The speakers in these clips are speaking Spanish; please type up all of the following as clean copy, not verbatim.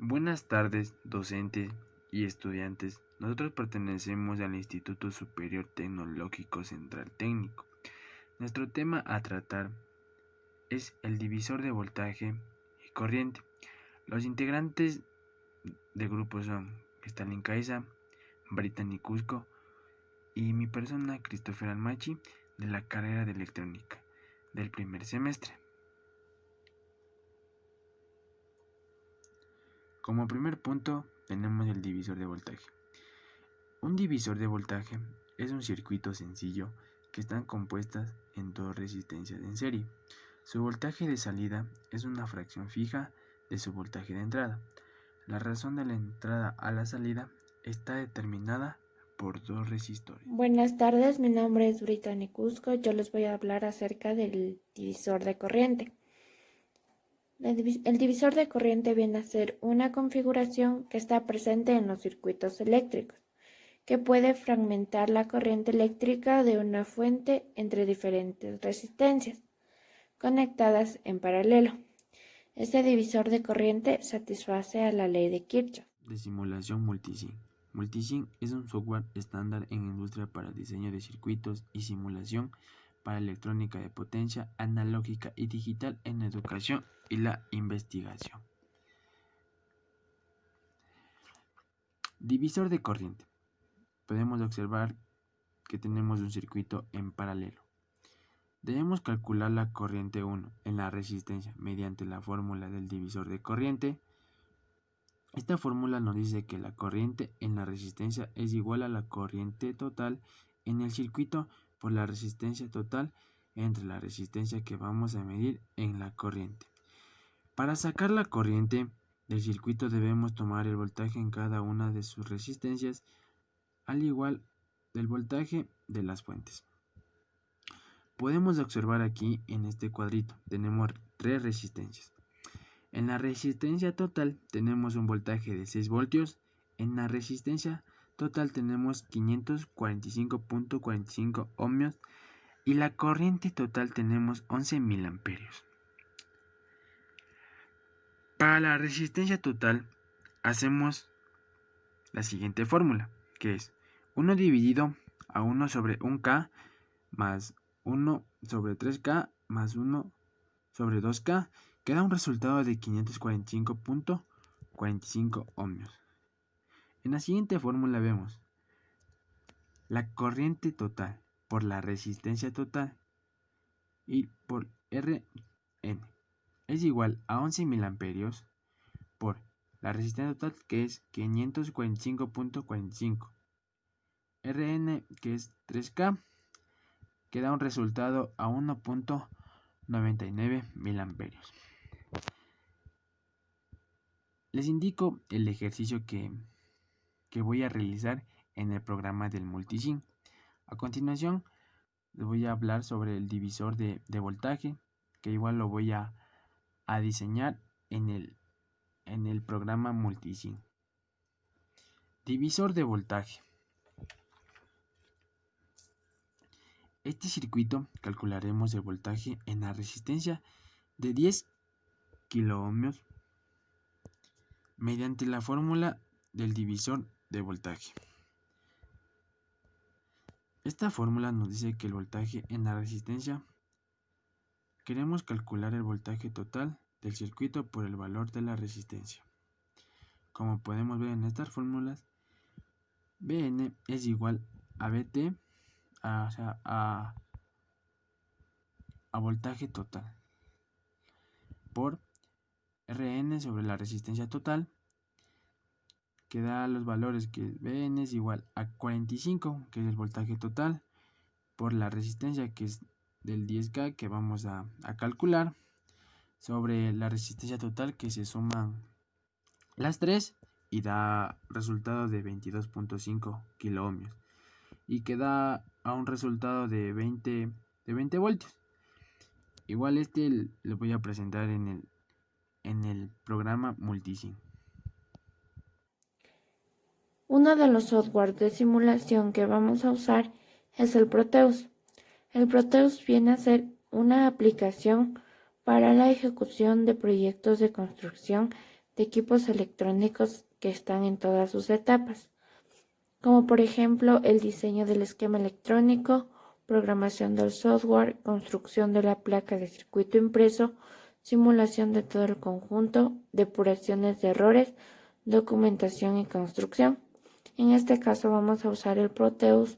Buenas tardes, docentes y estudiantes. Nosotros pertenecemos al Instituto Superior Tecnológico Central Técnico. Nuestro tema a tratar es el divisor de voltaje y corriente. Los integrantes del grupo son Stalin Caiza, Brittany Cusco y mi persona, Christopher Almachi, de la carrera de electrónica del primer semestre. Como primer punto tenemos el divisor de voltaje. Un divisor de voltaje es un circuito sencillo que están compuestas en dos resistencias en serie. Su voltaje de salida es una fracción fija de su voltaje de entrada. La razón de la entrada a la salida está determinada por dos resistores. Buenas tardes, mi nombre es Brittany Cusco. Yo les voy a hablar acerca del divisor de corriente. El divisor de corriente viene a ser una configuración que está presente en los circuitos eléctricos, que puede fragmentar la corriente eléctrica de una fuente entre diferentes resistencias, conectadas en paralelo. Este divisor de corriente satisface a la ley de Kirchhoff. De simulación multisync. Multisync es un software estándar en industria para diseño de circuitos y simulación para electrónica de potencia analógica y digital en educación y la investigación. Divisor de corriente. Podemos observar que tenemos un circuito en paralelo. Debemos calcular la corriente 1 en la resistencia mediante la fórmula del divisor de corriente. Esta fórmula nos dice que la corriente en la resistencia es igual a la corriente total en el circuito por la resistencia total entre la resistencia que vamos a medir en la corriente. Para sacar la corriente del circuito debemos tomar el voltaje en cada una de sus resistencias, al igual del voltaje de las fuentes. Podemos observar aquí en este cuadrito, tenemos tres resistencias. En la resistencia total tenemos un voltaje de 6 voltios, en la resistencia total tenemos 545.45 ohmios y la corriente total tenemos 11 miliamperios. Para la resistencia total hacemos la siguiente fórmula, que es 1 dividido a 1 sobre 1K más 1 sobre 3K más 1 sobre 2K, que da un resultado de 545.45 ohmios. En la siguiente fórmula vemos la corriente total por la resistencia total y por Rn es igual a 11 miliamperios por la resistencia total, que es 545.45, Rn, que es 3K, que da un resultado a 1.99 miliamperios. Les indico el ejercicio que voy a realizar en el programa del multisync. A continuación les voy a hablar sobre el divisor de voltaje, que igual lo voy a diseñar en el programa multisync. Divisor de voltaje. Este circuito calcularemos el voltaje en la resistencia de 10 kiloohmios mediante la fórmula del divisor de voltaje. Esta fórmula nos dice que el voltaje en la resistencia, queremos calcular el voltaje total del circuito por el valor de la resistencia. Como podemos ver en estas fórmulas, Bn es igual a Bt, a voltaje total, por Rn sobre la resistencia total, que da los valores que Bn es igual a 45, que es el voltaje total, por la resistencia, que es del 10K, que vamos a calcular, sobre la resistencia total, que se suman las tres y da resultado de 22.5 kiloohmios y que da a un resultado de 20 voltios. Igual lo voy a presentar en el programa multisync. Uno de los softwares de simulación que vamos a usar es el Proteus. El Proteus viene a ser una aplicación para la ejecución de proyectos de construcción equipos electrónicos que están en todas sus etapas, como por ejemplo el diseño del esquema electrónico, programación del software, construcción de la placa de circuito impreso, simulación de todo el conjunto, depuraciones de errores, documentación y construcción. En este caso vamos a usar el Proteus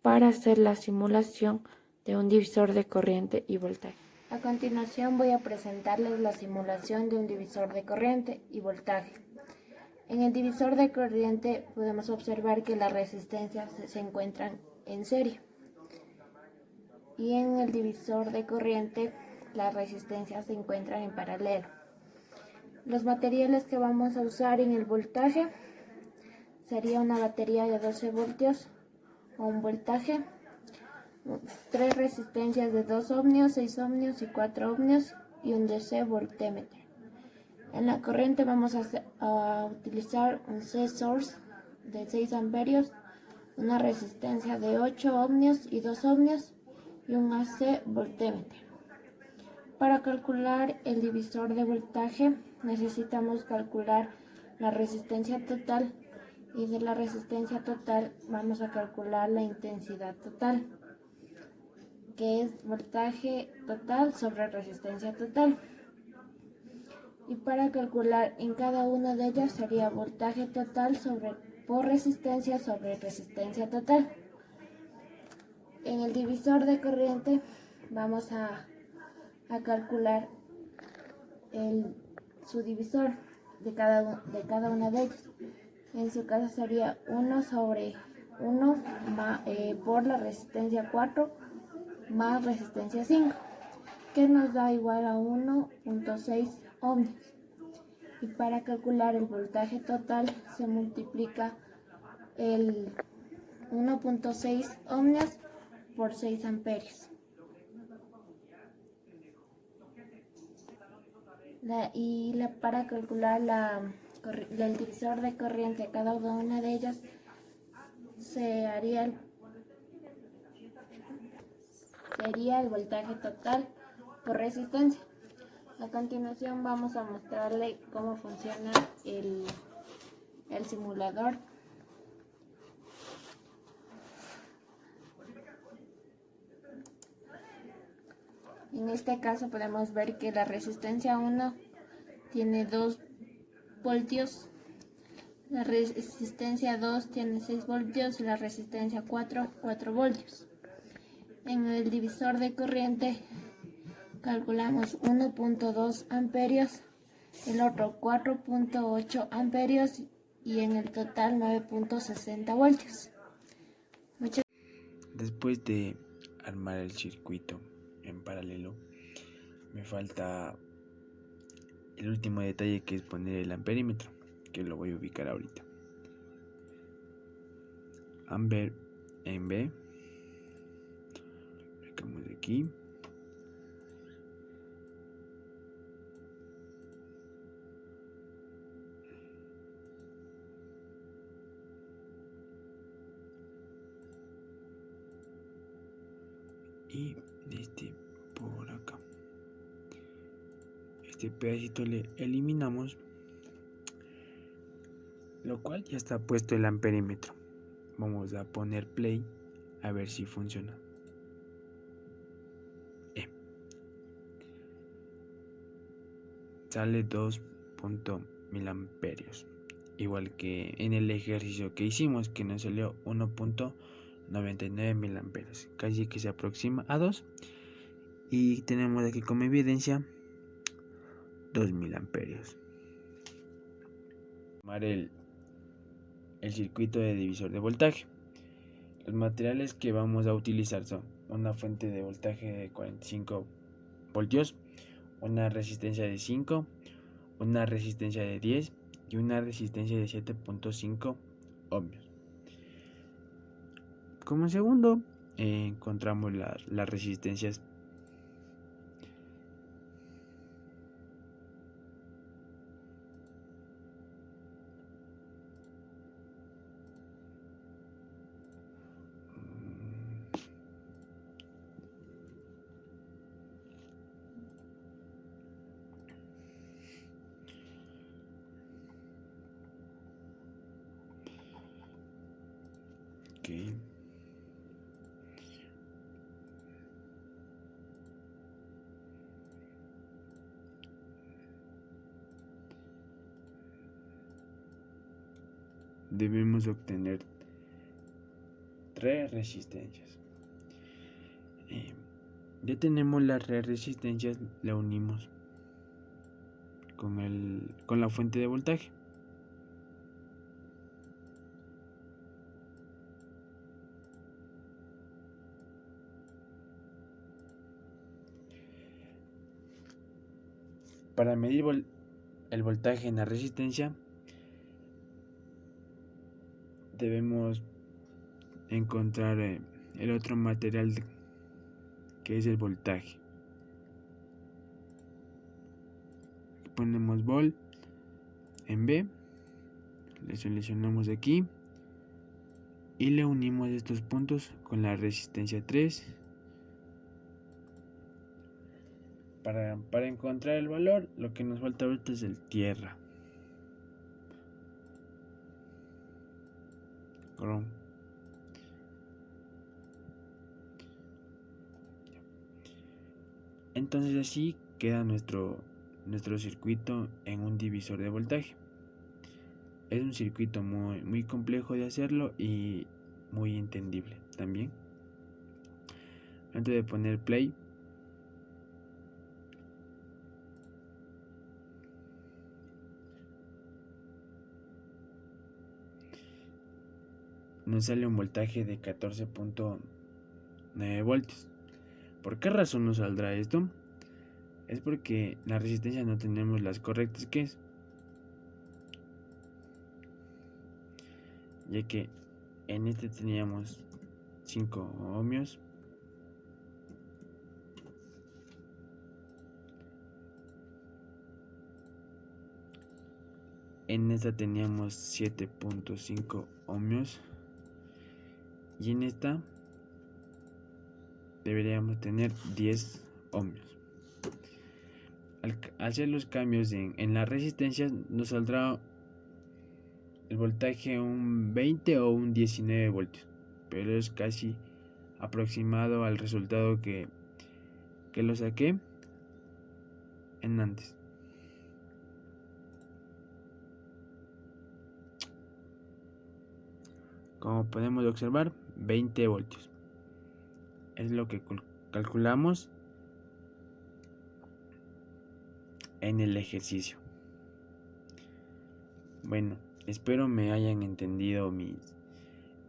para hacer la simulación de un divisor de corriente y voltaje. A continuación voy a presentarles la simulación de un divisor de corriente y voltaje. En el divisor de corriente podemos observar que las resistencias se encuentran en serie. Y en el divisor de corriente las resistencias se encuentran en paralelo. Los materiales que vamos a usar en el voltaje sería una batería de 12 voltios o un voltaje, 3 resistencias de 2 ohmios, 6 ohmios y 4 ohmios y un DC voltímetro. En la corriente vamos a utilizar un C-source de 6 amperios, una resistencia de 8 ohmios y 2 ohmios y un AC voltímetro. Para calcular el divisor de voltaje necesitamos calcular la resistencia total y de la resistencia total vamos a calcular la intensidad total, que es voltaje total sobre resistencia total. Y para calcular en cada una de ellas sería voltaje total por resistencia sobre resistencia total. En el divisor de corriente vamos a calcular su divisor de cada una de ellas. En su caso sería 1 sobre 1 por la resistencia 4 más resistencia 5, que nos da igual a 1.6 ohmios. Y para calcular el voltaje total se multiplica el 1.6 ohmios por 6 amperios. Para calcular el divisor de corriente, cada una de ellas sería el voltaje total por resistencia. A continuación vamos a mostrarle cómo funciona el simulador. En este caso podemos ver que la resistencia 1 tiene 2 voltios, la resistencia 2 tiene 6 voltios y la resistencia 4 voltios. En el divisor de corriente calculamos 1.2 amperios, el otro 4.8 amperios y en el total 9.60 voltios. Después de armar el circuito en paralelo, me falta el último detalle, que es poner el amperímetro, que lo voy a ubicar ahorita. Amper en B, ubicamos de aquí. Y por acá, este pedacito le eliminamos, lo cual ya está puesto el amperímetro. Vamos a poner play a ver si funciona. Sale 2.1000 amperios, igual que en el ejercicio que hicimos, que nos salió 1.99 mil amperios, casi que se aproxima a 2. Y tenemos aquí como evidencia 2000 amperios. Tomar el circuito de divisor de voltaje. Los materiales que vamos a utilizar son una fuente de voltaje de 45 voltios, una resistencia de 5, una resistencia de 10 y una resistencia de 7.5 ohmios. Como segundo, encontramos las resistencias Debemos obtener 3 resistencias. Ya tenemos las 3 resistencias, la unimos con la fuente de voltaje. Para medir el voltaje en la resistencia, debemos encontrar el otro material que es el voltaje. Ponemos vol en B, le seleccionamos aquí y le unimos estos puntos con la resistencia 3. Para encontrar el valor, lo que nos falta ahorita es el tierra. Entonces así queda nuestro circuito en un divisor de voltaje. Es un circuito muy complejo de hacerlo y muy entendible también. Antes de poner play, nos sale un voltaje de 14.9 voltios. ¿Por qué razón nos saldrá esto? Es porque la resistencia no tenemos las correctas, que es, ya que en este teníamos 5 ohmios, en esta teníamos 7.5 ohmios y en esta deberíamos tener 10 ohmios. Al hacer los cambios en las resistencias nos saldrá el voltaje un 20 o un 19 voltios, pero es casi aproximado al resultado que lo saqué en antes. Como podemos observar, 20 voltios es lo que calculamos en el ejercicio. Bueno, espero me hayan entendido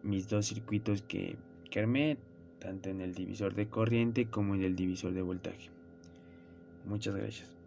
mis dos circuitos que armé, tanto en el divisor de corriente como en el divisor de voltaje. Muchas gracias.